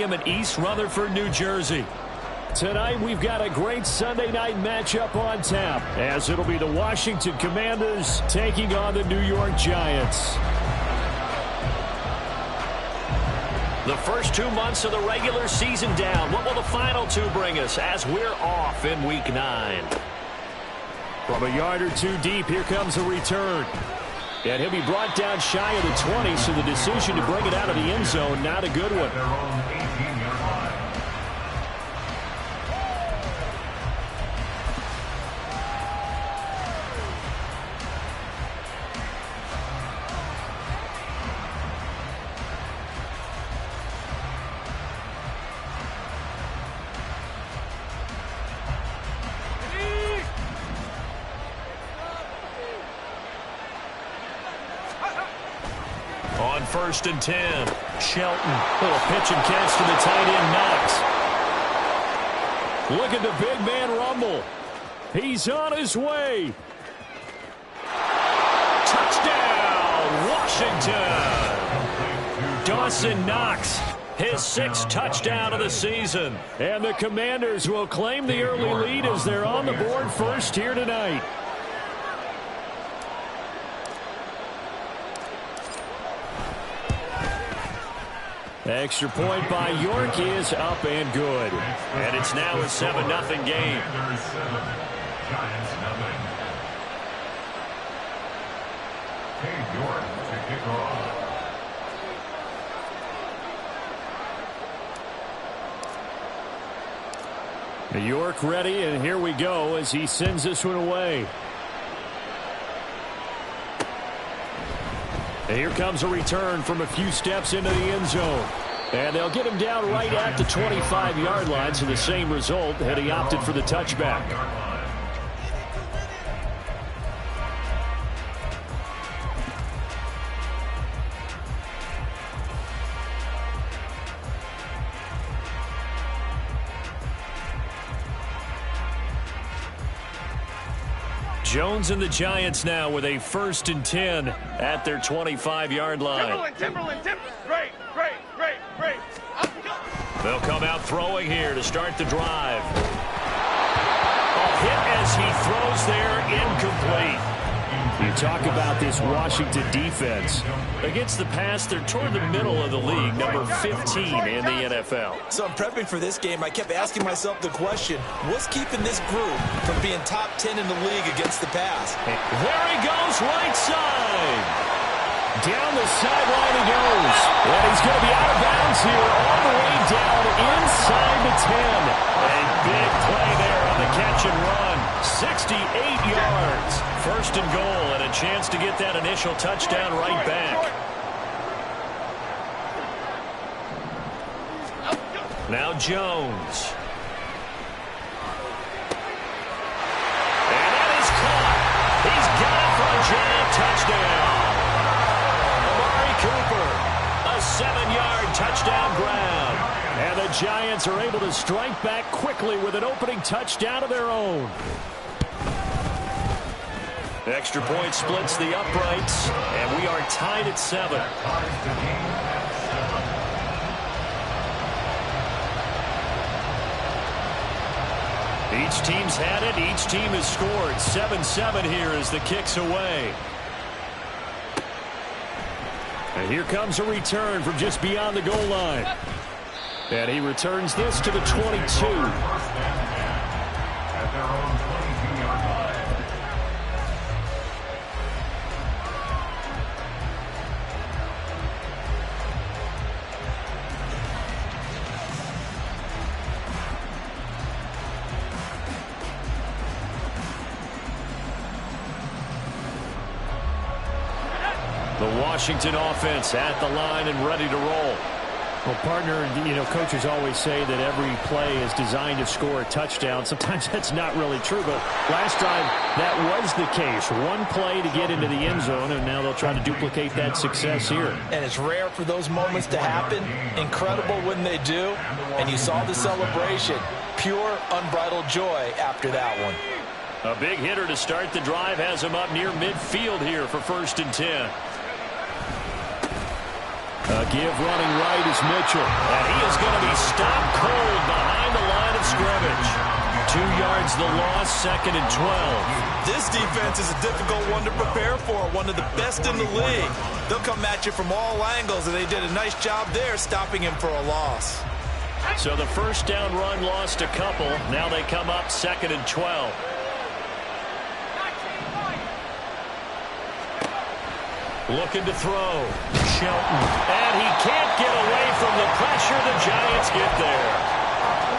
Stadium in East Rutherford, New Jersey. Tonight, we've got a great Sunday night matchup on tap, as it'll be the Washington Commanders taking on the New York Giants. The first 2 months of the regular season down. What will the final two bring us as we're off in Week 9? From a yard or two deep, here comes a return. And he'll be brought down shy of the 20, so the decision to bring it out of the end zone, not a good one. On 1st and 10, Shelton. Little pitch and catch to the tight end, Knox. Look at the big man rumble. He's on his way. Touchdown, Washington. Dawson Knox, his 6th touchdown of the season. And the Commanders will claim the early lead as they're on the board first here tonight. Extra point by York is up and good. And it's now a 7-0 game. Giants 0. Cade York to kick off. York ready, and here we go as he sends this one away. And here comes a return from a few steps into the end zone. And they'll get him down right at the 25-yard line, so the same result had he opted for the touchback. Jones and the Giants now with a 1st and 10 at their 25-yard line. Timberland. Great. They'll come out throwing here to start the drive. A hit as he throws there, incomplete. You talk about this Washington defense. Against the pass, they're toward the middle of the league, number 15 in the NFL. So I'm prepping for this game. I kept asking myself the question, what's keeping this group from being top 10 in the league against the pass? There he goes, right side. Down the sideline he goes. And he's going to be out of bounds here all the way down inside the 10. A big play there on the catch and run. 68 yards. 1st and goal, and a chance to get that initial touchdown right back. Now Jones. And that is caught. He's got it for a giant touchdown. Amari Cooper, a 7-yard touchdown grab. And the Giants are able to strike back quickly with an opening touchdown of their own. Extra point splits the uprights, and we are tied at 7. Each team's had it. Each team has scored. 7-7 here as the kick's away. And here comes a return from just beyond the goal line. And he returns this to the 22. At their own 22-yard line. The Washington offense at the line and ready to roll. Well, partner, coaches always say that every play is designed to score a touchdown. Sometimes that's not really true, but last drive that was the case. One play to get into the end zone, and now they'll try to duplicate that success here. And it's rare for those moments to happen. Incredible when they do. And you saw the celebration. Pure, unbridled joy after that one. A big hitter to start the drive has him up near midfield here for 1st and 10. A give running right is Mitchell. And he is going to be yards the loss, 2nd and 12. This defense is a difficult one to prepare for, one of the best in the league. They'll come at you from all angles, and they did a nice job there stopping him for a loss. So the first down run lost a couple. Now they come up 2nd and 12. Looking to throw. Shelton. And he can't get away from the pressure. The Giants get there.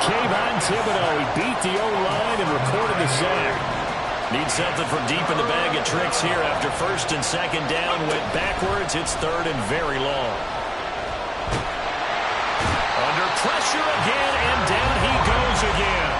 Kayvon Thibodeaux, he beat the O-line and recorded the sack. Needs something from deep in the bag of tricks here after 1st and 2nd down. Went backwards. It's 3rd and very long. Under pressure again, and down he goes again.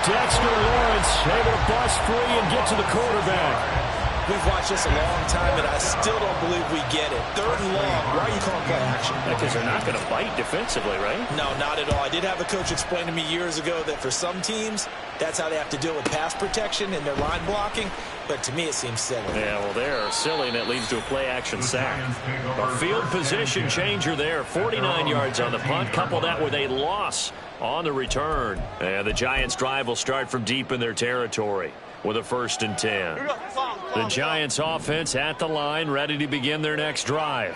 Dexter Lawrence able to bust free and get to the quarterback. We've watched this a long time, and I still don't believe we get it. 3rd and long. Why are you calling play action? Because they're not going to bite defensively, right? No, not at all. I did have a coach explain to me years ago that for some teams, that's how they have to deal with pass protection and their line blocking. But to me, it seems silly. Yeah, well, they're silly, and it leads to a play-action sack. A field position changer there. 49 yards on the punt. Couple that with a loss on the return. And the Giants' drive will start from deep in their territory with a 1st and 10. The Giants offense at the line, ready to begin their next drive.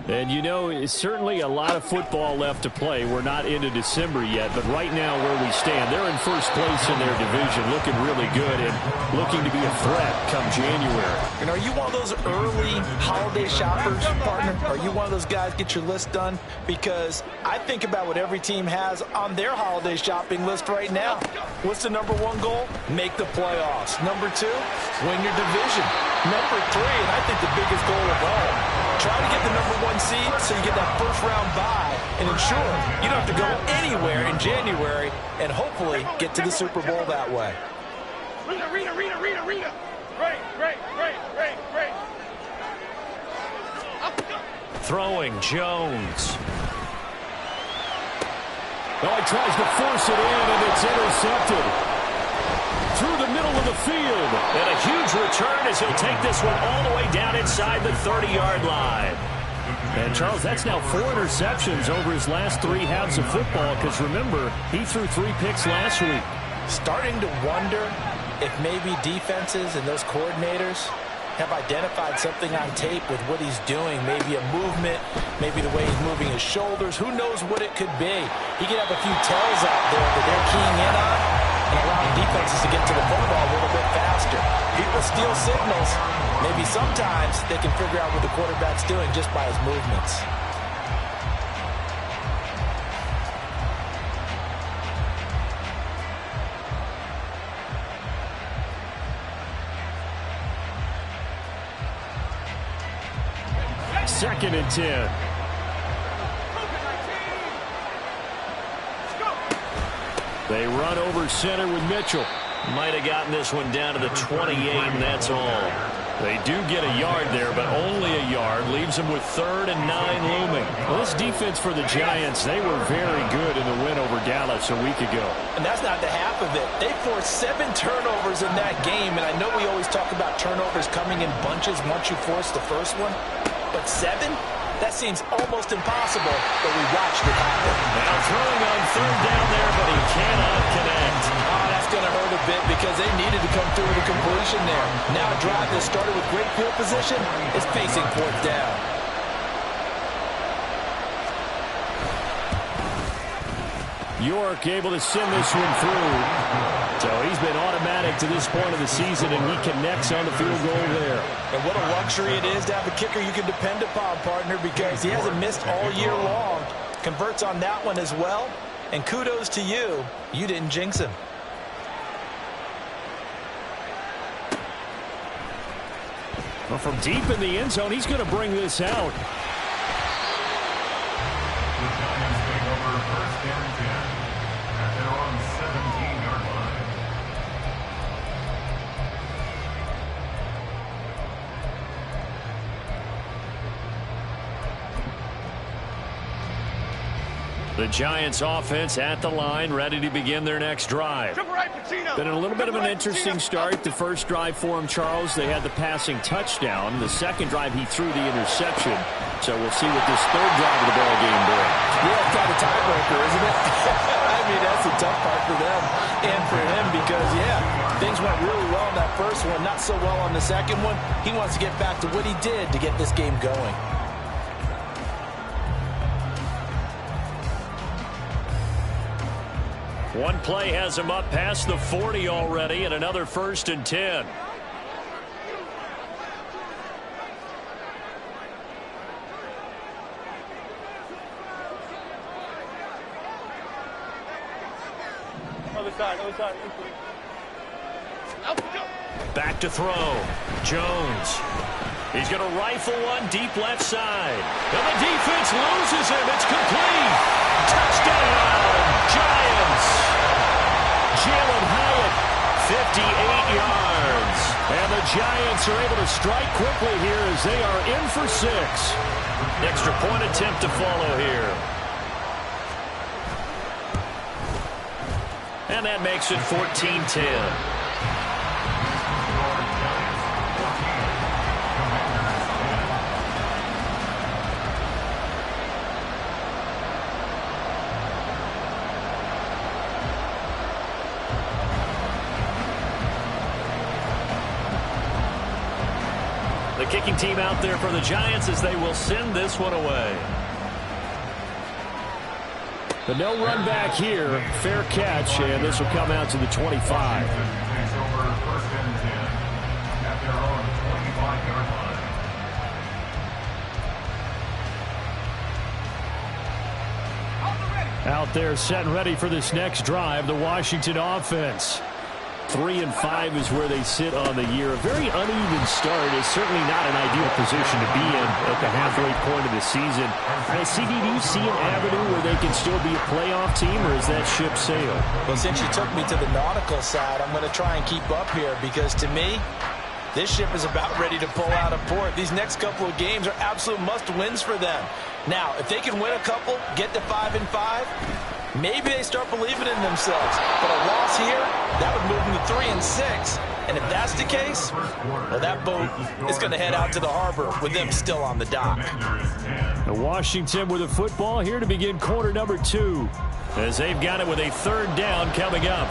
And, you know, it's certainly a lot of football left to play. We're not into December yet, but right now where we stand, they're in first place in their division, looking really good and looking to be a threat come January. And are you one of those early holiday shoppers, partner? Are you one of those guys get your list done? Because I think about what every team has on their holiday shopping list right now. What's the #1 goal? Make the playoffs. #2, win your division. #3, and I think the biggest goal of all, try to get the #1 seed so you get that first-round bye and ensure you don't have to go anywhere in January and hopefully get to the Super Bowl that way. Rita. Great. Throwing Jones. Oh, he tries to force it in, and it's intercepted. Through the middle of the field. And a huge return as he'll take this one all the way down inside the 30-yard line. And, Charles, that's now 4 interceptions over his last 3 halves of football, because, remember, he threw 3 picks last week. Starting to wonder if maybe defenses and those coordinators have identified something on tape with what he's doing. Maybe a movement, maybe the way he's moving his shoulders. Who knows what it could be? He could have a few tells out there that they're keying in on and allowing defenses to get to the football a little bit faster. People steal signals. Maybe sometimes they can figure out what the quarterback's doing just by his movements. Second and 10. They run over center with Mitchell. Might have gotten this one down to the 28, and that's all. They do get a yard there, but only a yard. Leaves them with 3rd and 9 looming. Well, this defense for the Giants, they were very good in the win over Dallas a week ago. And that's not the half of it. They forced 7 turnovers in that game, and I know we always talk about turnovers coming in bunches once you force the first one. But 7? That seems almost impossible, but we watched it happen. Now throwing on 3rd down there, but he cannot connect. Oh, that's going to hurt a bit because they needed to come through with a completion there. Now a drive that started with great field position is facing 4th down. York able to send this one through. So he's been automatic to this point of the season, and he connects on the field goal there. And what a luxury it is to have a kicker you can depend upon, partner, because he hasn't missed all year long. Converts on that one as well. And kudos to you. You didn't jinx him. Well, from deep in the end zone, he's going to bring this out. The Giants offense at the line, ready to begin their next drive. Been a little bit of an interesting start. The first drive for him, Charles, they had the passing touchdown. The second drive, he threw the interception. So we'll see what this third drive of the ball game brings. Yeah, it's kind of a tiebreaker, isn't it? I mean, that's the tough part for them and for him because, yeah, things went really well in that first one, not so well on the second one. He wants to get back to what he did to get this game going. One play has him up past the 40 already, and another 1st and 10. Back to throw. Jones. He's going to rifle one deep left side. And the defense loses him. It's complete. Touchdown, Giants. Jalen Hyatt, 58 yards. And the Giants are able to strike quickly here as they are in for 6. Extra point attempt to follow here. And that makes it 14-10. The kicking team out there for the Giants as they will send this one away. But no run back here. Fair catch, and this will come out to the 25. Takes over 1st and 10 at their own 25-yard line. Out there set and ready for this next drive, the Washington offense. 3 and 5 is where they sit on the year. A very uneven start is certainly not an ideal position to be in at the halfway point of the season. Now, CD, do you see an avenue where they can still be a playoff team, or is that ship sailed? Well, since you took me to the nautical side, I'm going to try and keep up here because to me, this ship is about ready to pull out of port. These next couple of games are absolute must-wins for them. Now, if they can win a couple, get to 5 and 5, maybe they start believing in themselves. But a loss here, that would move them to 3 and 6. And if that's the case, well, that boat is going to head out to the harbor with them still on the dock. The Washington with the football here to begin quarter number 2 as they've got it with a 3rd down coming up.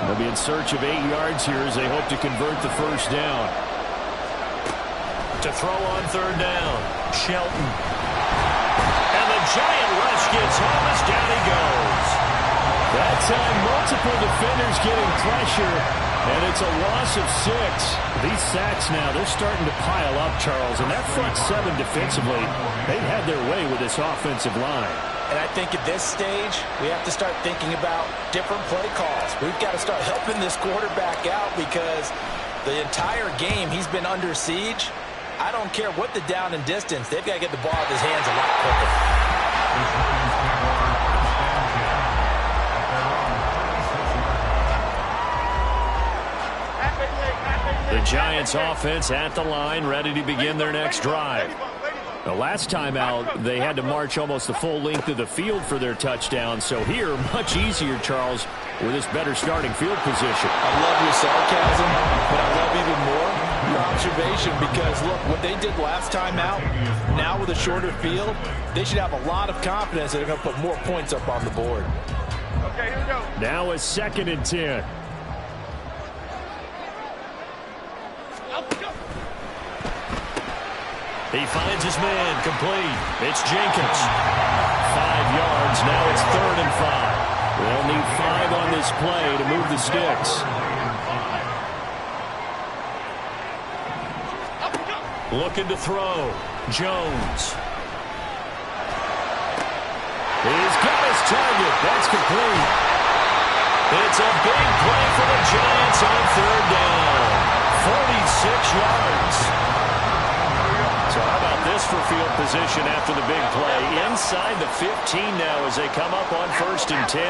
They'll be in search of 8 yards here as they hope to convert the 1st down. To throw on 3rd down, Shelton. And the Giant rush gets home as down he goes. That time, multiple defenders getting pressure, and it's a loss of 6. These sacks now, they're starting to pile up, Charles, and that front 7 defensively, they've had their way with this offensive line. And I think at this stage, we have to start thinking about different play calls. We've got to start helping this quarterback out because the entire game he's been under siege. I don't care what the down and distance. They've got to get the ball out of his hands a lot quicker. The Giants offense at the line, ready to begin their next drive. The last time out, they had to march almost the full length of the field for their touchdown. So here, much easier, Charles, with this better starting field position. I love your sarcasm, but I love even more your observation because, look, what they did last time out, now with a shorter field, they should have a lot of confidence that they're going to put more points up on the board. Okay, here we go. Now a 2nd and 10. He finds his man, complete. It's Jenkins. 5 yards, now it's 3rd and 5. They'll need 5 on this play to move the sticks. Looking to throw. Jones. He's got his target. That's complete. It's a big play for the Giants on 3rd down. 46 yards. So how about this for field position after the big play? Inside the 15 now as they come up on 1st and 10.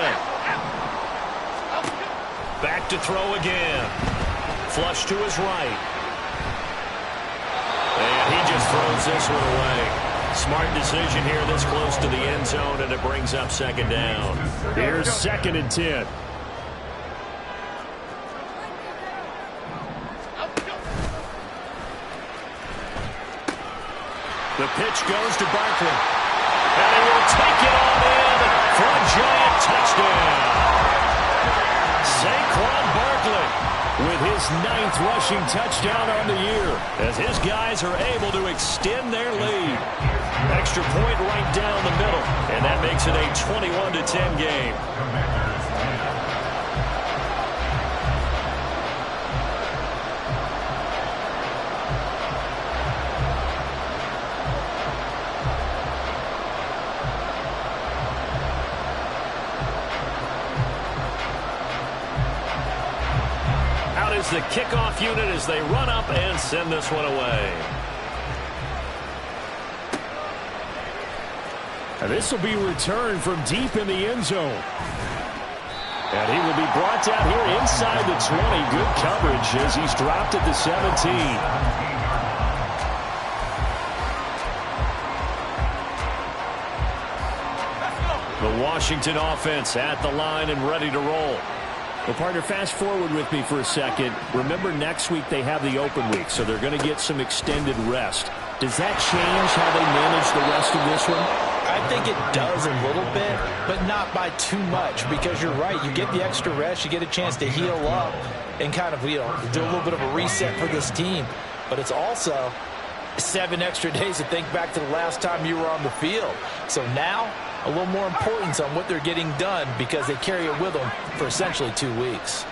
Back to throw again. Flush to his right. And he just throws this one away. Smart decision here this close to the end zone, and it brings up second down. Here's 2nd and 10. The pitch goes to Barkley. And he will take it on in for a giant touchdown. Saquon Barkley with his 9th rushing touchdown on the year, as his guys are able to extend their lead. Extra point right down the middle, and that makes it a 21-10 game. The kickoff unit as they run up and send this one away. And this will be returned from deep in the end zone. And he will be brought down here inside the 20. Good coverage as he's dropped at the 17. The Washington offense at the line and ready to roll. Well, partner, fast forward with me for a second. Remember, next week they have the open week, so they're going to get some extended rest. Does that change how they manage the rest of this one? I think it does a little bit, but not by too much, because you're right. You get the extra rest. You get a chance to heal up and kind of, do a little bit of a reset for this team. But it's also 7 extra days to think back to the last time you were on the field. So now, a little more importance on what they're getting done because they carry it with them for essentially 2 weeks.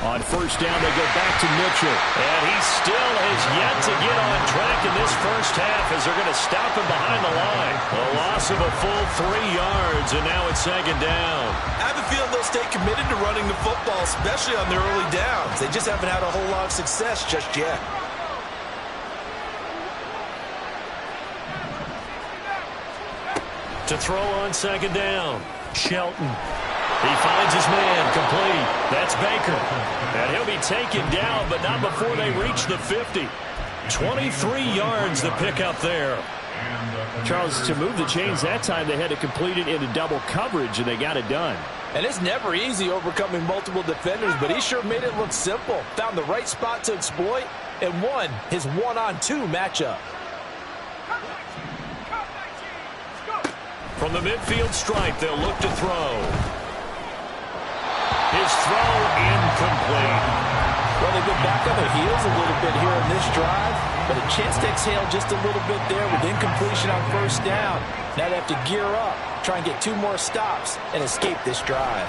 On first down, they go back to Mitchell. And he still has yet to get on track in this first half as they're going to stop him behind the line. A loss of a full 3 yards, and now it's second down. I have a feeling they'll stay committed to running the football, especially on their early downs. They just haven't had a whole lot of success just yet. To throw on second down, Shelton. He finds his man, complete. That's Baker. And he'll be taken down, but not before they reach the 50. 23 yards the pickup there. Charles, to move the chains that time, they had to complete it into double coverage, and they got it done. And it's never easy overcoming multiple defenders, but he sure made it look simple. Found the right spot to exploit and won his 1-on-2 matchup. From the midfield stripe, they'll look to throw. His throw incomplete. Well, they've been back on their heels a little bit here in this drive, but a chance to exhale just a little bit there with incompletion on first down. Now they have to gear up, try and get 2 more stops, and escape this drive.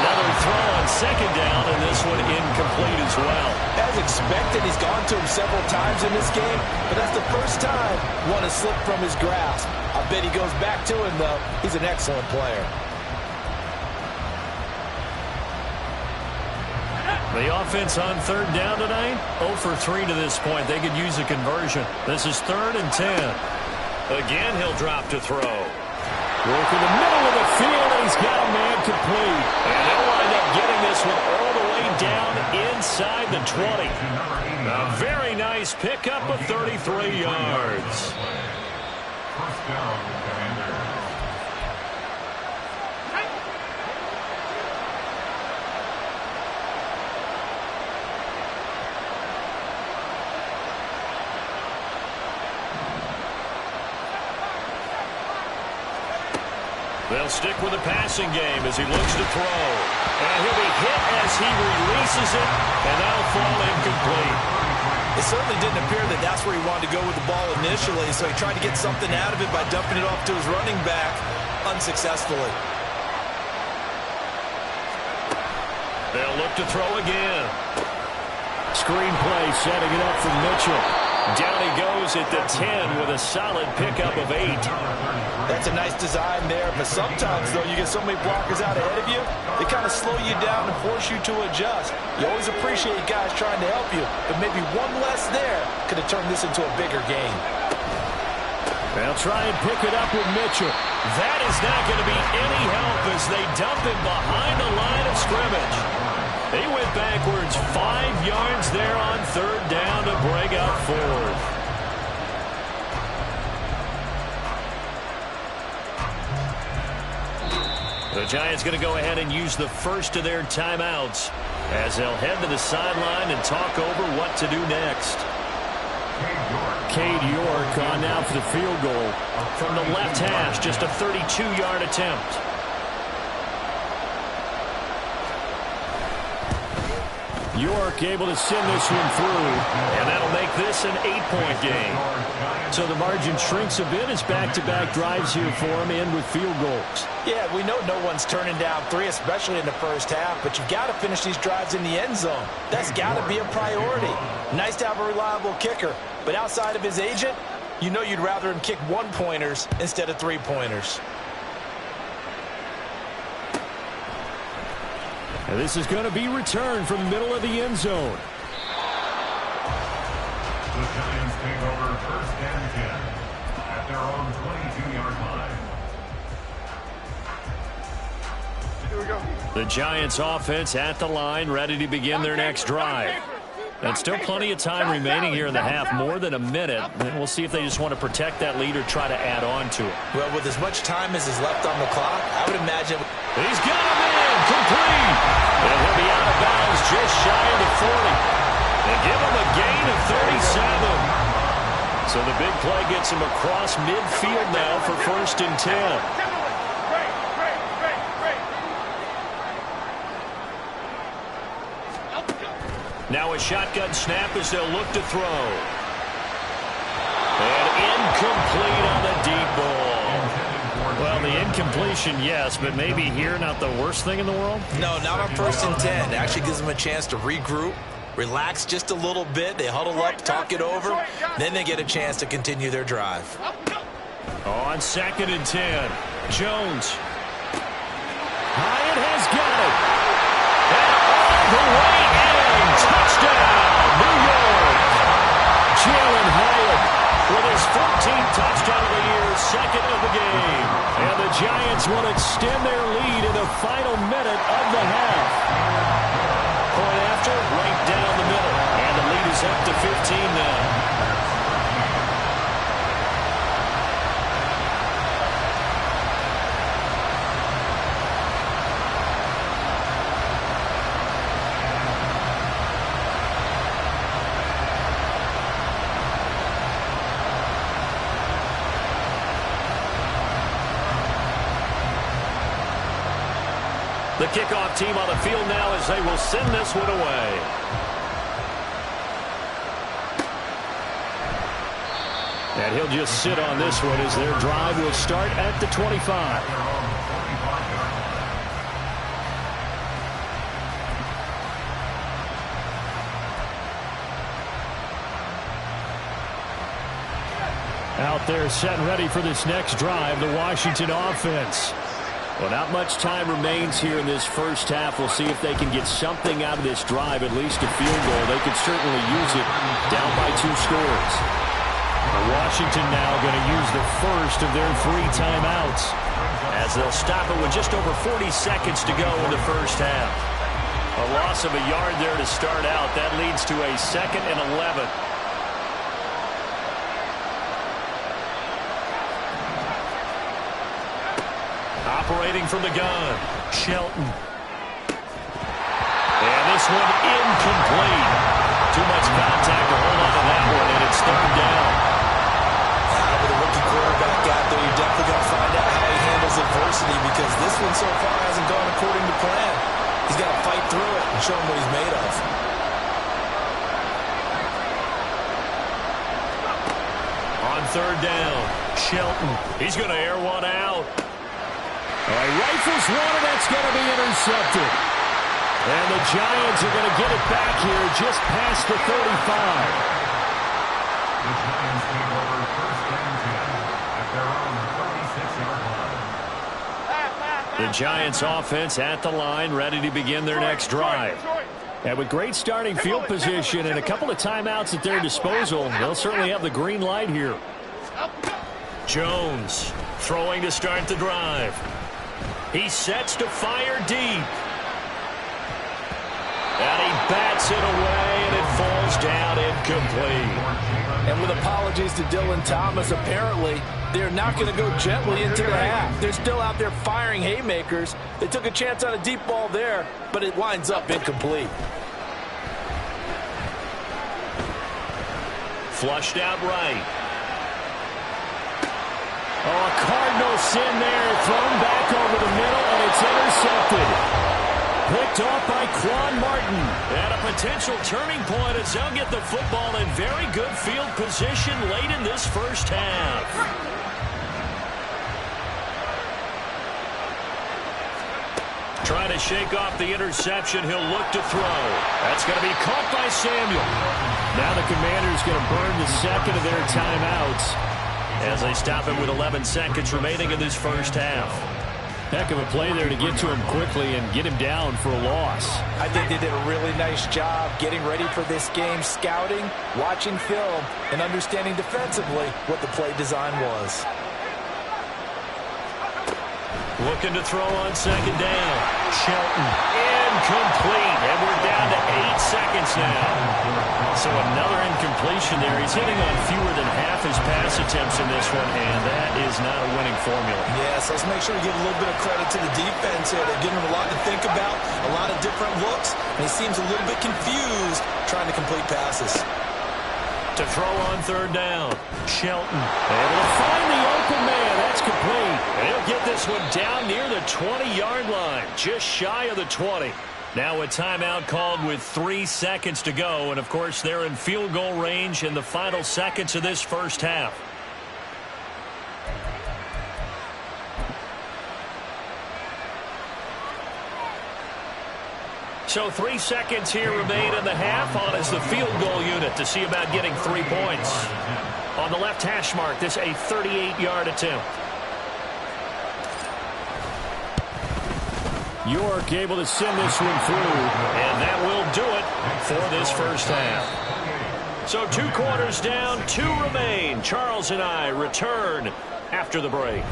Another throw on second down, and this one incomplete as well. As expected, he's gone to him several times in this game, but that's the first time one has slipped from his grasp. I bet he goes back to him, though. He's an excellent player. The offense on third down tonight, 0 for 3 to this point. They could use a conversion. This is 3rd and 10. Again, he'll drop to throw. Work in the middle of the field, and he's got a man complete. And they'll wind up getting this one all the way down inside the 20. A very nice pickup of 33 yards. First down, Commanders. They'll stick with the passing game as he looks to throw. And he'll be hit as he releases it, and that'll fall incomplete. It certainly didn't appear that that's where he wanted to go with the ball initially, so he tried to get something out of it by dumping it off to his running back unsuccessfully. They'll look to throw again. Screen play setting it up for Mitchell. Down he goes at the 10 with a solid pickup of 8. That's a nice design there, but sometimes, though, you get so many blockers out ahead of you, they kind of slow you down and force you to adjust. You always appreciate guys trying to help you, but maybe one less there could have turned this into a bigger game. They'll try and pick it up with Mitchell. That is not going to be any help as they dump him behind the line of scrimmage. He went backwards 5 yards there on third down to break up fourth. The Giants going to go ahead and use the first of their timeouts as they'll head to the sideline and talk over what to do next. Cade York on now for the field goal from the left hash, just a 32-yard attempt. York able to send this one through, and that'll make this an 8-point game. So the margin shrinks a bit as back-to-back drives here for him, and with field goals. Yeah, we know no one's turning down 3, especially in the first half, but you've got to finish these drives in the end zone. That's got to be a priority. Nice to have a reliable kicker, but outside of his agent, you know you'd rather him kick 1-pointers instead of 3-pointers. And this is going to be returned from the middle of the end zone. The Giants take over first and 10 at their own 22-yard line. Here we go. The Giants offense at the line, ready to begin their next drive. And still plenty of time remaining here in the half, more than a minute. And we'll see if they just want to protect that lead or try to add on to it. Well, with as much time as is left on the clock, I would imagine... He's got him in, complete. And he'll be out of bounds just shy of the 40. They give him a gain of 37. So the big play gets him across midfield now for first and 10. Now a shotgun snap as they'll look to throw. And incomplete on the deep ball. Well, the incompletion, yes, but maybe here not the worst thing in the world? No, not on first and 10. It actually gives them a chance to regroup, relax just a little bit. They huddle up, talk it over. Then they get a chance to continue their drive. On second and 10, Jones. Hyatt has got it. And all the way in. Touchdown, New York. Jalen Hyatt with his 14th touchdown of the year, second of the game. And the Giants will extend their lead in the final minute of the half. Point after, right down the middle. And the lead is up to 15 now. The kickoff team on the field now as they will send this one away. And he'll just sit on this one as their drive will start at the 25. Out there set and ready for this next drive, the Washington offense. Well, not much time remains here in this first half. We'll see if they can get something out of this drive, at least a field goal. They could certainly use it down by 2 scores. Washington now going to use the first of their 3 timeouts as they'll stop it with just over 40 seconds to go in the first half. A loss of a yard there to start out. That leads to a 2nd and 11. Operating from the gun, Shelton. And this one incomplete. Too much contact to hold on to that one, and it's third down. With a rookie quarterback out there, you're definitely going to find out how he handles adversity, because this one so far hasn't gone according to plan. He's got to fight through it and show him what he's made of. On third down, Shelton. He's going to air one out. He rifles one, and that's going to be intercepted. And the Giants are going to get it back here just past the 35. The Giants take over first and 10 at their own 36-yard line. The Giants offense at the line, ready to begin their next drive. And with great starting field position and a couple of timeouts at their disposal, they'll certainly have the green light here. Jones throwing to start the drive. He sets to fire deep. And he bats it away, and it falls down incomplete. And with apologies to Dylan Thomas, apparently they're not going to go gently into the half. They're still out there firing haymakers. They took a chance on a deep ball there, but it winds up incomplete. Flushed out right. Oh, a Cardinal sin there, thrown back over the middle, and it's intercepted. Picked off by Quan Martin. And a potential turning point as they'll get the football in very good field position late in this first half. Trying to shake off the interception. He'll look to throw. That's going to be caught by Samuel. Now the Commanders going to burn the second of their timeouts as they stop him with 11 seconds remaining in this first half. Heck of a play there to get to him quickly and get him down for a loss. I think they did a really nice job getting ready for this game, scouting, watching film, and understanding defensively what the play design was. Looking to throw on second down. Shelton. Incomplete. And we're down to 8 seconds now. So another incompletion there. He's hitting on fewer than half his pass attempts in this one, and that is not a winning formula. Yes, let's make sure we give a little bit of credit to the defense here. They're giving him a lot to think about, a lot of different looks, and he seems a little bit confused trying to complete passes. To throw on third down. Shelton. Able to find the open man. That's complete. And he'll get this one down near the 20-yard line. Just shy of the 20. Now a timeout called with 3 seconds to go. And, of course, they're in field goal range in the final seconds of this first half. So 3 seconds here remain in the half. On is the field goal unit to see about getting 3 points. On the left hash mark, this a 38-yard attempt. York able to send this one through. And that will do it for this first half. So 2 quarters down, 2 remain. Charles and I return after the break.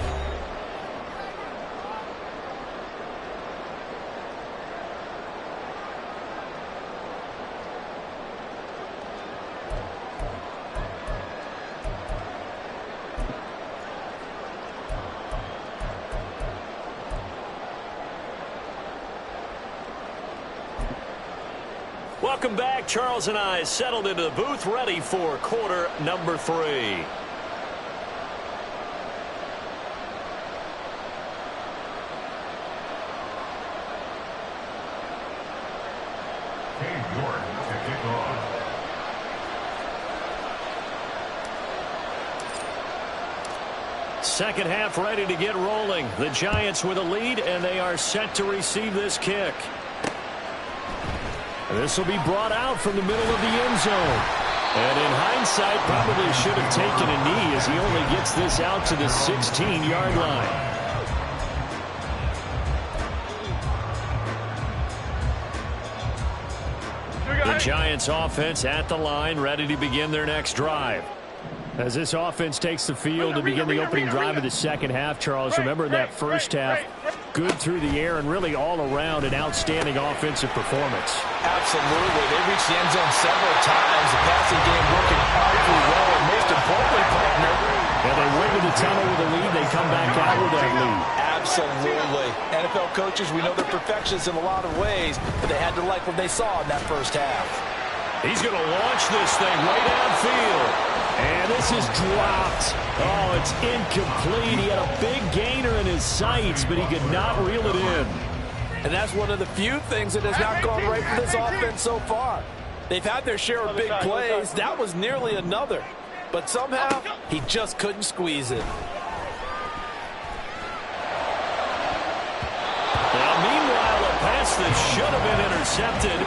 Welcome back. Charles and I settled into the booth, ready for quarter number 3. Cade York to kick off. Second half ready to get rolling. The Giants with a lead, and they are set to receive this kick. This will be brought out from the middle of the end zone. And in hindsight, probably should have taken a knee as he only gets this out to the 16-yard line. The Giants offense at the line, ready to begin their next drive. As this offense takes the field to begin the opening drive of the second half, Charles, remember that first half, good through the air and really all around an outstanding offensive performance. Absolutely. They reached the end zone several times. The passing game working powerfully well, and most importantly, partner. Yeah, they went to the tunnel with a lead. They come back out with that lead. Absolutely. NFL coaches, we know they're perfectionists in a lot of ways, but they had to like what they saw in that first half. He's going to launch this thing way downfield. And this is dropped. Oh, it's incomplete. He had a big gainer in his sights, but he could not reel it in. And that's one of the few things that has not gone right for this offense so far. They've had their share of big plays. That was nearly another. But somehow, he just couldn't squeeze it. Now, meanwhile, a pass that should have been intercepted,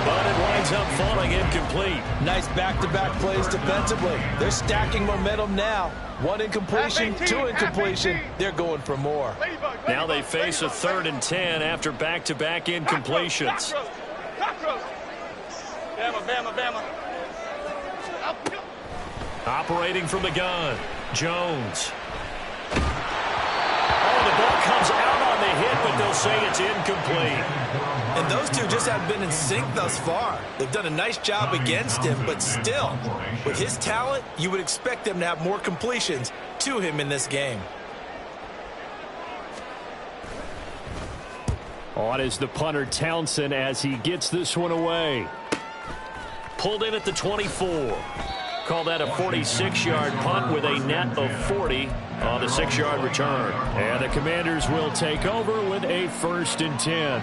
but it winds up falling incomplete. Nice back-to-back plays defensively. They're stacking momentum now. 1 incompletion, 2 incompletion. They're going for more. Now they face a 3rd and 10 after back-to-back incompletions. Operating from the gun, Jones. Oh, the ball comes out on the hit, but they'll say it's incomplete. And those two just haven't been in sync thus far. They've done a nice job against him, but still, with his talent, you would expect them to have more completions to him in this game. On is the punter, Townsend, as he gets this one away. Pulled in at the 24. Call that a 46-yard punt with a net of 40 on the 6-yard return. And the Commanders will take over with a 1st and 10.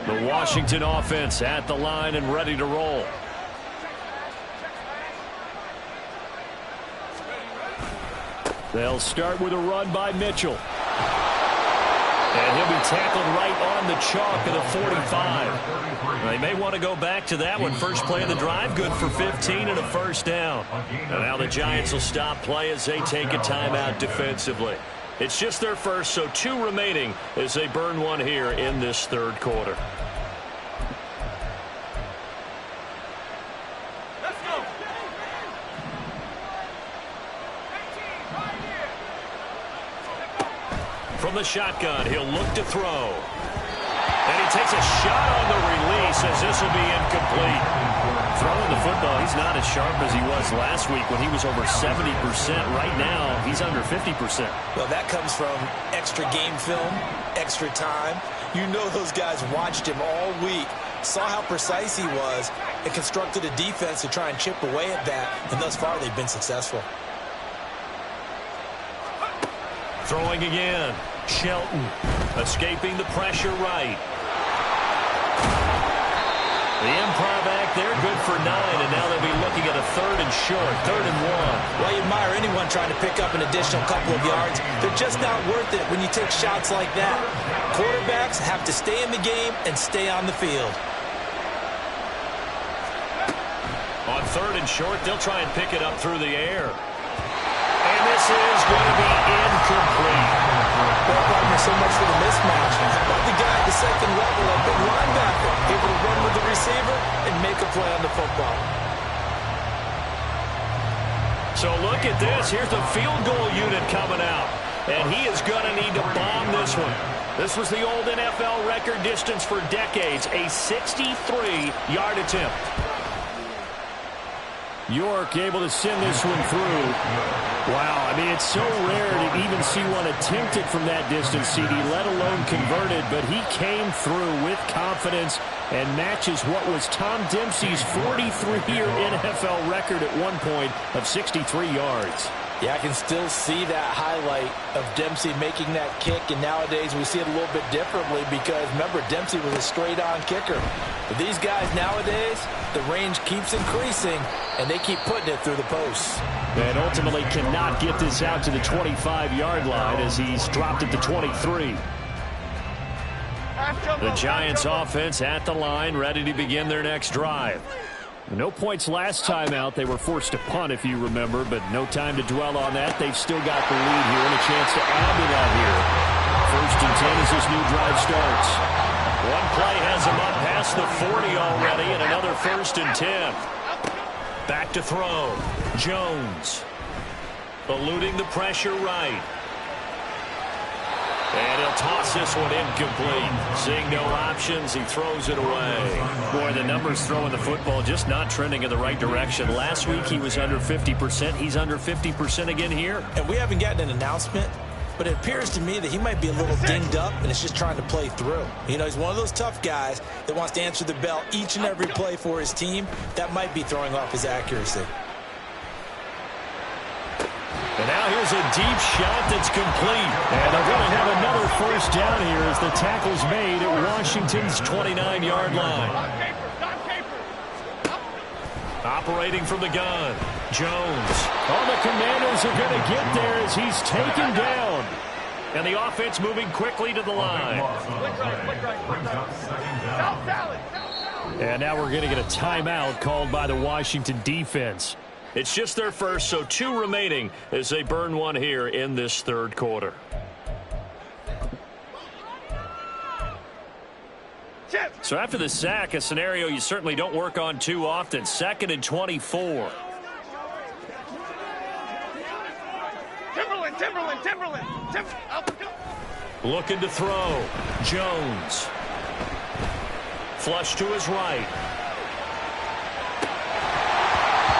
The Washington offense at the line and ready to roll. They'll start with a run by Mitchell. And he'll be tackled right on the chalk of the 45. They may want to go back to that one. First play of the drive, good for 15 and a 1st down. And now the Giants will stop play as they take a timeout defensively. It's just their first, so 2 remaining as they burn one here in this 3rd quarter. From the shotgun, he'll look to throw. And he takes a shot on the release as this will be incomplete. Throwing the football, he's not as sharp as he was last week when he was over 70%. Right now, he's under 50%. Well, that comes from extra game film, extra time. You know those guys watched him all week, saw how precise he was, and constructed a defense to try and chip away at that. And thus far, they've been successful. Throwing again. Shelton escaping the pressure right. The improv act there, good for 9, and now they'll be looking at a 3rd and short, 3rd and 1. Well, you admire anyone trying to pick up an additional couple of yards. They're just not worth it when you take shots like that. Quarterbacks have to stay in the game and stay on the field. On 3rd and short, they'll try and pick it up through the air. And this is going to be incomplete. Well, partner, so much for the mismatch. How about the guy at the 2nd level, a big linebacker, able to run with the receiver and make a play on the football. So look at this. Here's the field goal unit coming out. And he is going to need to bomb this one. This was the old NFL record distance for decades, a 63-yard attempt. York able to send this one through. Wow, I mean, it's so rare to even see one attempt it from that distance, CD, let alone converted, but he came through with confidence and matches what was Tom Dempsey's 43-year NFL record at one point of 63 yards. Yeah, I can still see that highlight of Dempsey making that kick, and nowadays we see it a little bit differently because, remember, Dempsey was a straight-on kicker. But these guys nowadays, the range keeps increasing, and they keep putting it through the posts. And ultimately cannot get this out to the 25-yard line as he's dropped at the 23. The Giants offense at the line, ready to begin their next drive. No points last time out. They were forced to punt, if you remember, but no time to dwell on that. They've still got the lead here and a chance to add to that here. 1st and 10 as this new drive starts. One play has him up past the 40 already, and another 1st and 10. Back to throw. Jones eluding the pressure right. And he'll toss this one incomplete. Seeing no options, he throws it away. Boy, the numbers throwing the football just not trending in the right direction. Last week he was under 50%. He's under 50% again here. And we haven't gotten an announcement, but it appears to me that he might be a little dinged up and is just trying to play through. You know, he's one of those tough guys that wants to answer the bell each and every play for his team. That might be throwing off his accuracy. And now here's a deep shot that's complete. And they're going to have another 1st down here as the tackle's made at Washington's 29-yard line. Operating from the gun, Jones. Oh, the Commanders are going to get there as he's taken down. And the offense moving quickly to the line. And now we're going to get a timeout called by the Washington defense. It's just their first, so 2 remaining as they burn one here in this 3rd quarter. So after the sack, a scenario you certainly don't work on too often. 2nd and 24. Timberland. Looking to throw. Jones. Flush to his right.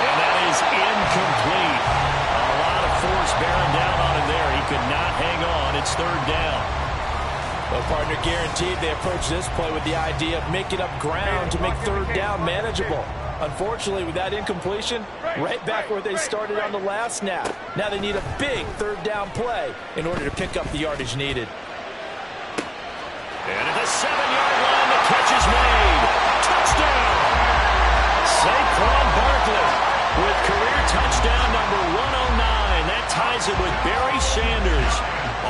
And that is incomplete. A lot of force bearing down on him there. He could not hang on. It's third down. Well, partner, guaranteed they approach this play with the idea of making up ground to make third down manageable. Unfortunately, with that incompletion, right back where they started on the last snap. Now they need a big third down play in order to pick up the yardage needed. And at the 7-yard line, the catch is made. Touchdown! Saquon Barkley with career touchdown number 109. That ties it with Barry Sanders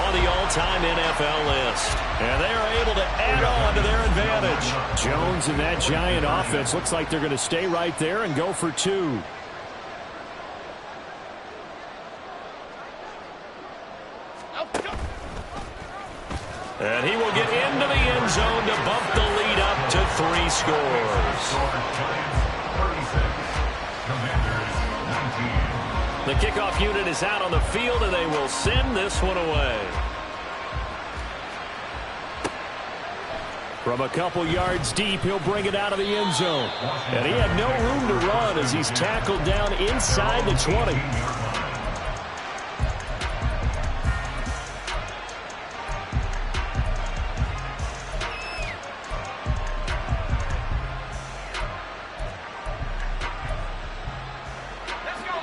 on the all-time NFL list. And they are able to add on to their advantage. Jones and that Giant offense looks like they're going to stay right there and go for two. And he will get into the end zone to bump the lead up to 3 scores. The kickoff unit is out on the field, and they will send this one away. From a couple yards deep, he'll bring it out of the end zone. And he had no room to run as he's tackled down inside the 20.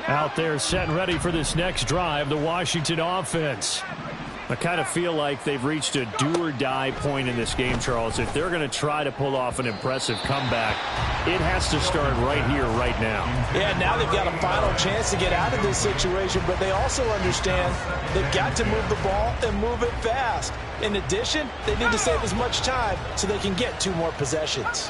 Out there set and ready for this next drive, the Washington offense. I kind of feel like they've reached a do-or-die point in this game, Charles. If they're going to try to pull off an impressive comeback, it has to start right here, right now. Yeah, now they've got a final chance to get out of this situation, but they also understand they've got to move the ball and move it fast. In addition, they need to save as much time so they can get 2 more possessions.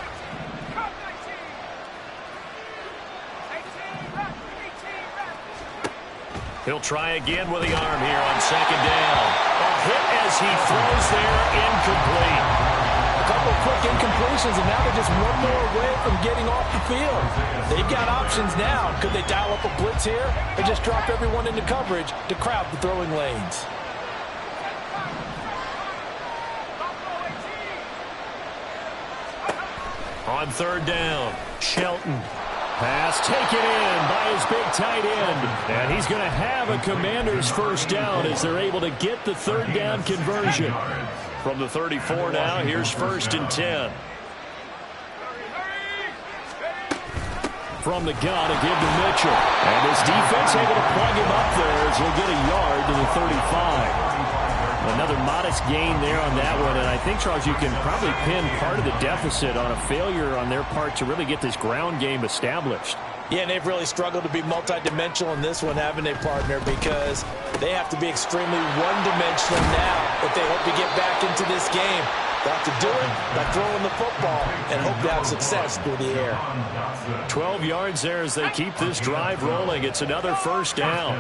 He'll try again with the arm here on second down. A hit as he throws there, incomplete. A couple of quick incompletions, and now they're just one more away from getting off the field. They've got options now. Could they dial up a blitz here or just drop everyone into coverage to crowd the throwing lanes? On third down, Shelton. Pass taken in by his big tight end. And he's going to have a Commander's first down as they're able to get the third down conversion. From the 34 now, here's 1st and 10. From the gun, a give to Mitchell. And his defense able to plug him up there as he'll get a yard to the 35. Another modest gain there on that one. And I think, Charles, you can probably pin part of the deficit on a failure on their part to really get this ground game established. Yeah, and they've really struggled to be multidimensional in this one, haven't they, partner? Because they have to be extremely one-dimensional now if they hope to get back into this game. They have to do it by throwing the football and hope to have success through the air. 12 yards there as they keep this drive rolling. It's another first down.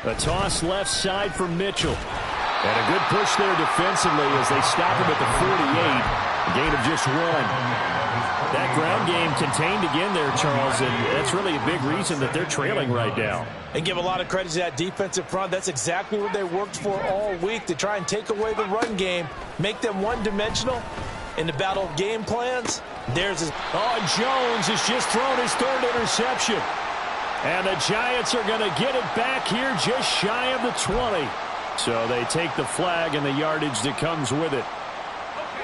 A toss left side for Mitchell. And a good push there defensively as they stop him at the 48. A gain of just 1. That ground game contained again there, Charles, and that's really a big reason that they're trailing right now. And give a lot of credit to that defensive front. That's exactly what they worked for all week, to try and take away the run game, make them one-dimensional. In the battle of game plans, theirs is... Oh, Jones has just thrown his 3rd interception. And the Giants are going to get it back here just shy of the 20. So they take the flag and the yardage that comes with it.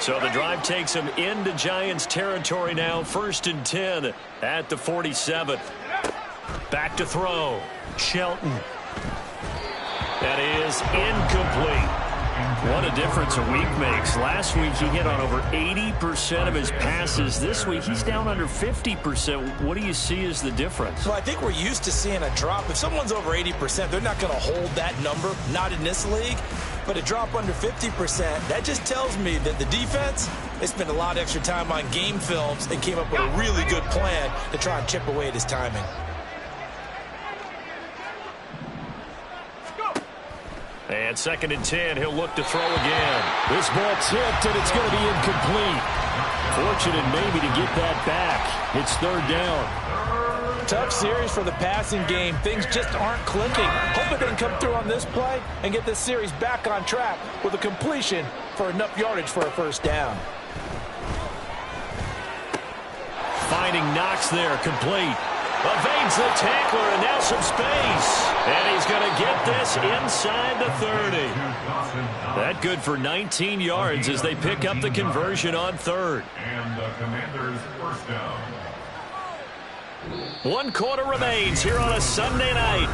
So the drive takes them into Giants territory now. 1st and 10 at the 47. Back to throw. Shelton. That is incomplete. What a difference a week makes. Last week he hit on over 80% of his passes. This week he's down under 50%. What do you see as the difference? Well, I think we're used to seeing a drop. If someone's over 80%, they're not going to hold that number, not in this league. But a drop under 50%, that just tells me that the defense, they spent a lot of extra time on game films and came up with a really good plan to try and chip away at his timing. And 2nd and 10, he'll look to throw again. This ball tipped, and it's going to be incomplete. Fortunate maybe to get that back. It's third down. Tough series for the passing game. Things just aren't clicking. Hope they can come through on this play and get this series back on track with a completion for enough yardage for a first down. Finding Knox there, complete. Evades the tackler, and now some space. And he's going to get this inside the 30. That good for 19 yards as they pick up the conversion on third. And the Commanders' first down. 1 quarter remains here on a Sunday night.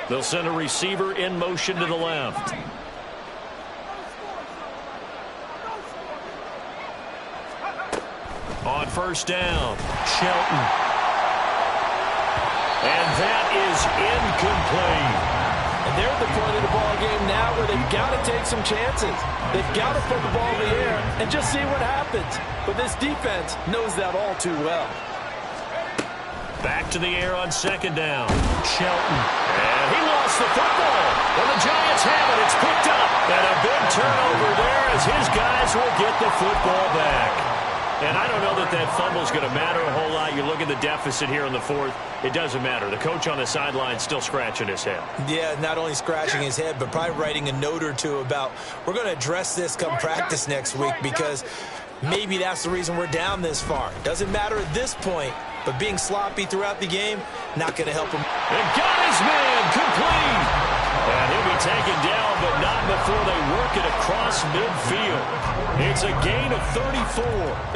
They'll send a receiver in motion to the left. On first down, Shelton. And that is incomplete. And they're at the point of the ball game now where they've got to take some chances. They've got to put the ball in the air and just see what happens. But this defense knows that all too well. Back to the air on second down. Shelton. And he lost the football. And the Giants have it. It's picked up. And a big turnover there as his guys will get the football back. And I don't know that that fumble is going to matter a whole lot. You look at the deficit here in the fourth. It doesn't matter. The coach on the sideline still scratching his head. Yeah, not only scratching his head, but probably writing a note or two about we're going to address this come practice next week because maybe that's the reason we're down this far. Doesn't matter at this point, but being sloppy throughout the game, not going to help him. And got his man complete. And he'll be taken down, but not before they work it across midfield. It's a gain of 34.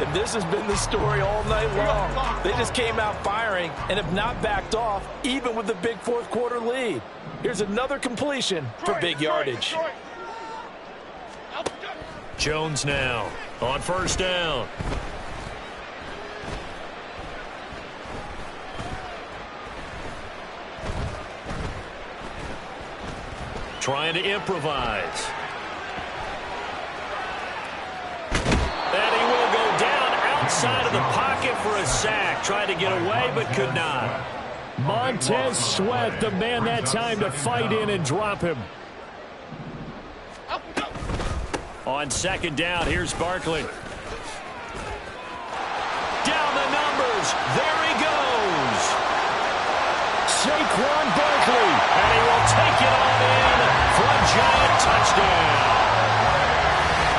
And this has been the story all night long. They just came out firing and have not backed off, even with the big fourth quarter lead. Here's another completion for big yardage. Jones now on first down. Trying to improvise. And he will go down outside of the pocket for a sack. Tried to get away, but could not. Montez Sweat, the man that time to fight in and drop him. On second down, here's Barkley. Down the numbers. There he goes. Saquon Barkley. And he will take it on in for a Giant touchdown.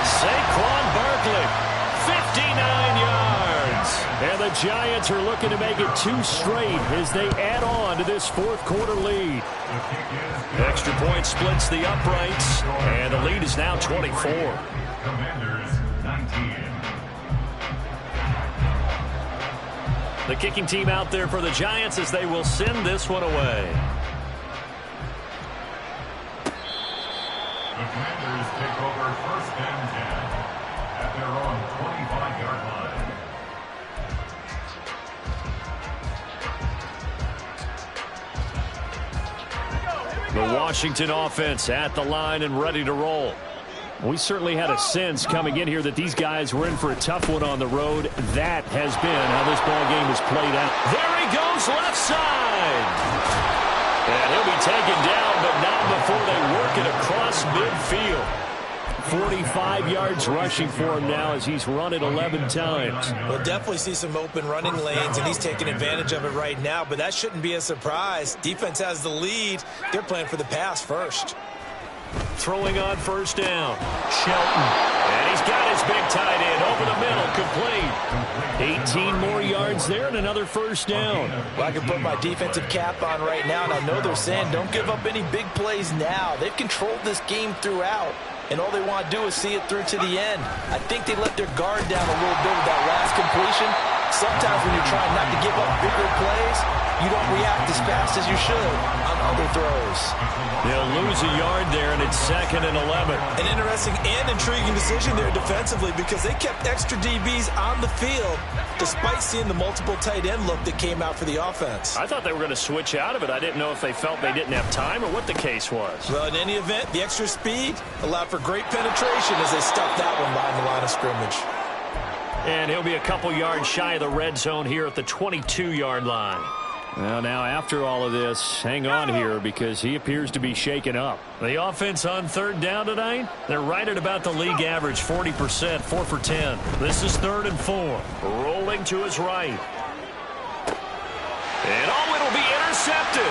Saquon Barkley. 59 yards. And the Giants are looking to make it 2 straight as they add on to this fourth quarter lead. Extra point splits the uprights, and the lead is now 24. Commanders 19. The kicking team out there for the Giants as they will send this one away. The Commanders take over first and 10 at their own 25-yard line. The Washington offense at the line and ready to roll. We certainly had a sense coming in here that these guys were in for a tough one on the road. That has been how this ball game has played out. There he goes, left side. And he'll be taken down, but not before they work it across midfield. 45 yards rushing for him now as he's run it 11 times. We'll definitely see some open running lanes, and he's taking advantage of it right now, but that shouldn't be a surprise. Defense has the lead. They're playing for the pass first. Throwing on first down. Shelton. And he's got his big tight end over the middle, complete. 18 more yards there and another first down. Well, I can put my defensive cap on right now, and I know they're saying don't give up any big plays now. They've controlled this game throughout, and all they want to do is see it through to the end. I think they let their guard down a little bit with that last completion. Sometimes when you're trying not to give up bigger plays, you don't react as fast as you should on other throws. They'll lose a yard there, and it's 2nd and 11. An interesting and intriguing decision there defensively because they kept extra DBs on the field despite seeing the multiple tight end look that came out for the offense. I thought they were going to switch out of it. I didn't know if they felt they didn't have time or what the case was. Well, in any event, the extra speed allowed for great penetration as they stuffed that one behind the line of scrimmage. And he'll be a couple yards shy of the red zone here at the 22-yard line. Well, now after all of this, hang on here because he appears to be shaken up. The offense on third down tonight, they're right at about the league average, 40%, 4 for 10. This is 3rd and 4. Rolling to his right. And it'll be intercepted.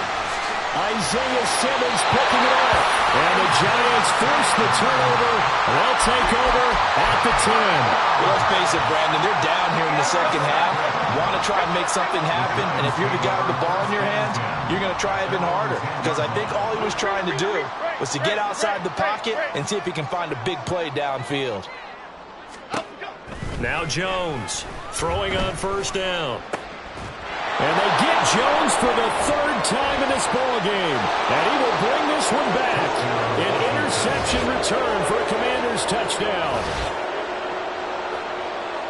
Isaiah Simmons picking it up. And the Giants force the turnover. They'll take over at the 10. Well, let's face it, Brandon, they're down here in the second half. Want to try and make something happen, and if you're the guy with the ball in your hands, you're going to try even harder. Because I think all he was trying to do was to get outside the pocket and see if he can find a big play downfield. Now Jones throwing on first down. And they get Jones for the 3rd time in this ball game. And he will bring this one back. An interception return for a Commanders touchdown.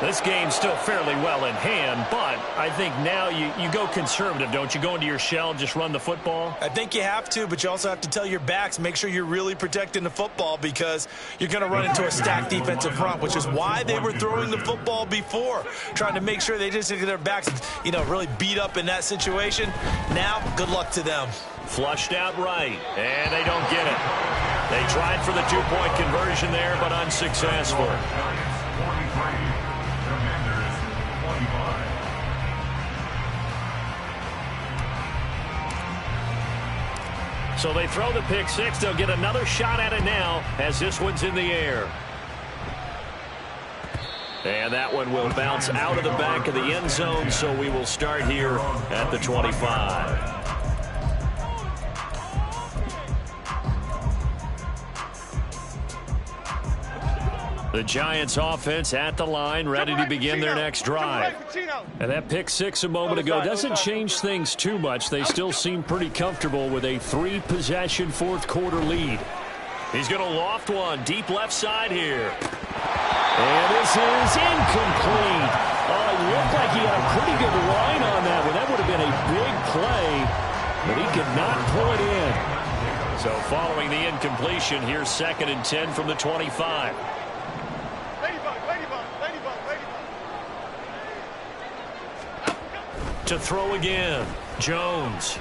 This game's still fairly well in hand, but I think now you go conservative, don't you? Go into your shell, just run the football? I think you have to, but you also have to tell your backs, make sure you're really protecting the football because you're going to run into a stacked defensive front, which is why they were throwing the football before, trying to make sure they just get their backs, really beat up in that situation. Now, good luck to them. Flushed out right, and they don't get it. They tried for the 2-point conversion there, but unsuccessful. So they throw the pick six. They'll get another shot at it now as this one's in the air. And that one will bounce out of the back of the end zone, so we will start here at the 25. The Giants offense at the line, ready to begin their next drive. And that pick six a moment ago doesn't change things too much. They still seem pretty comfortable with a 3-possession fourth-quarter lead. He's going to loft one deep left side here. And this is incomplete. Oh, it looked like he had a pretty good line on that one. That would have been a big play, but he could not pull it in. So following the incompletion, here's 2nd and 10 from the 25. To throw again, Jones.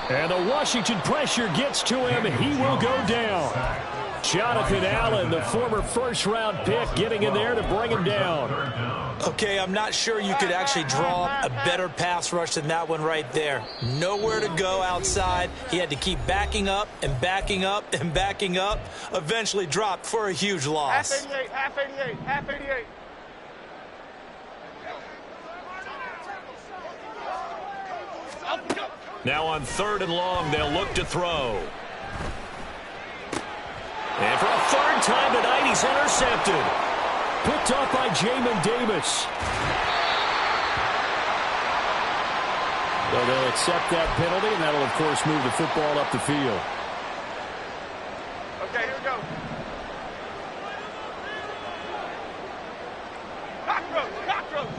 And the Washington pressure gets to him. He will go down. Jonathan Allen, the former first-round pick, getting in there to bring him down. Okay, I'm not sure you could actually draw a better pass rush than that one right there. Nowhere to go outside. He had to keep backing up and backing up and backing up. Eventually dropped for a huge loss. Half 88, half 88, half 88. Now on 3rd and long, they'll look to throw. And for a 3rd time tonight, he's intercepted. Picked up by Jamin Davis. So they'll accept that penalty, and that'll, of course, move the football up the field. Okay, here we go. Cockroach.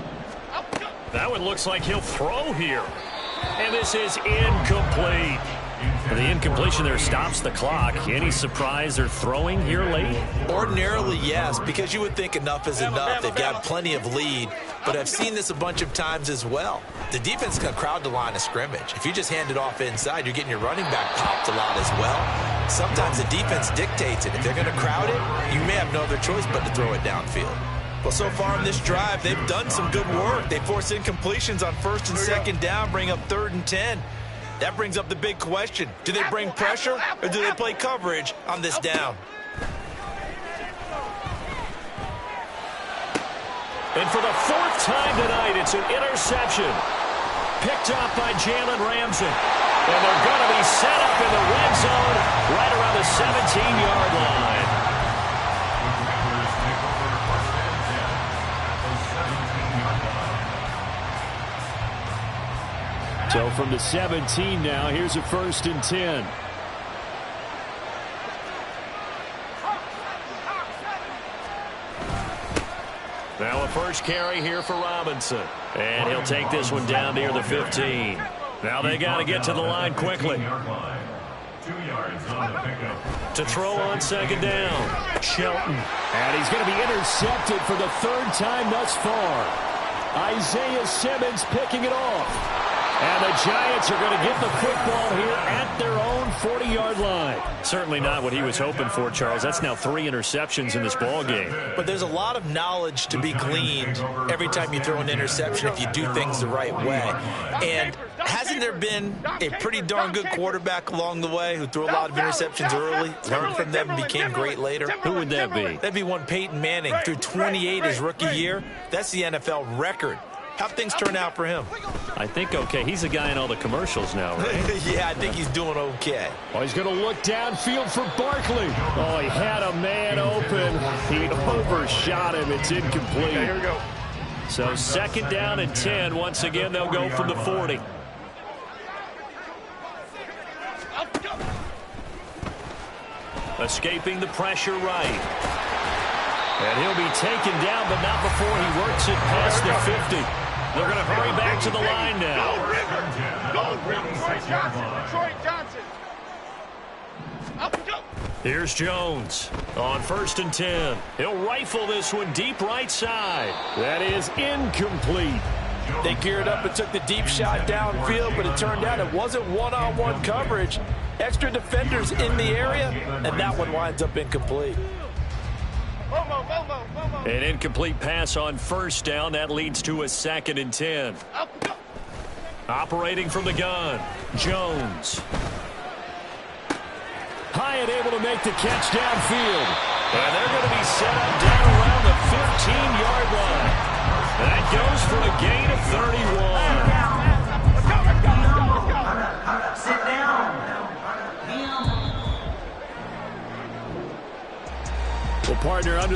That one looks like he'll throw here. And this is incomplete. The incompletion there stops the clock. Any surprise they're throwing here late? Ordinarily, yes, because you would think enough is enough. They've got plenty of lead, but I've seen this a bunch of times as well. The defense can crowd the line of scrimmage. If you just hand it off inside, you're getting your running back popped a lot as well. Sometimes the defense dictates it. If they're going to crowd it, you may have no other choice but to throw it downfield. Well, so far in this drive, they've done some good work. They forced incompletions on 1st and 2nd down, bring up 3rd and 10. That brings up the big question. Do they bring pressure or do they play coverage on this down? And for the 4th time tonight, it's an interception. Picked up by Jalen Ramsey. And they're going to be set up in the red zone right around the 17-yard line. So from the 17 now, here's a 1st and 10. Now a first carry here for Robinson. And he'll take this one down near the 15. Now they got to get to the line quickly. 2 yards on the pickup. To throw on second down, Shelton. And he's going to be intercepted for the third time thus far. Isaiah Simmons picking it off. And the Giants are going to get the football here at their own 40-yard line. Certainly not what he was hoping for, Charles. That's now 3 interceptions in this ball game. But there's a lot of knowledge to be gleaned every time you throw an interception if you do things the right way. And hasn't there been a pretty darn good quarterback along the way who threw a lot of interceptions early, learned from them, and became great later? Who would that be? That'd be one Peyton Manning. Threw 28 his rookie year. That's the NFL record. How'd things turn out for him? I think okay. He's the guy in all the commercials now, right? Yeah, I think he's doing okay. Oh, he's going to look downfield for Barkley. Oh, he had a man open. He overshot him. It's incomplete. Okay, here we go. So second down and 10. Once again, they'll go from the 40. Escaping the pressure right. And he'll be taken down, but not before he works it past the 50. They're going to hurry back to the line now. Detroit Johnson. Up, go. Here's Jones on 1st and 10. He'll rifle this one deep right side. That is incomplete. They geared up and took the deep shot downfield, but it turned out it wasn't one-on-one coverage. Extra defenders in the area, and that one winds up incomplete. An incomplete pass on 1st down. That leads to a 2nd and 10. Operating from the gun, Jones. Hyatt able to make the catch downfield. And they're going to be set up down around the 15-yard line. That goes for a gain of 31. Sit down. Well, partner, under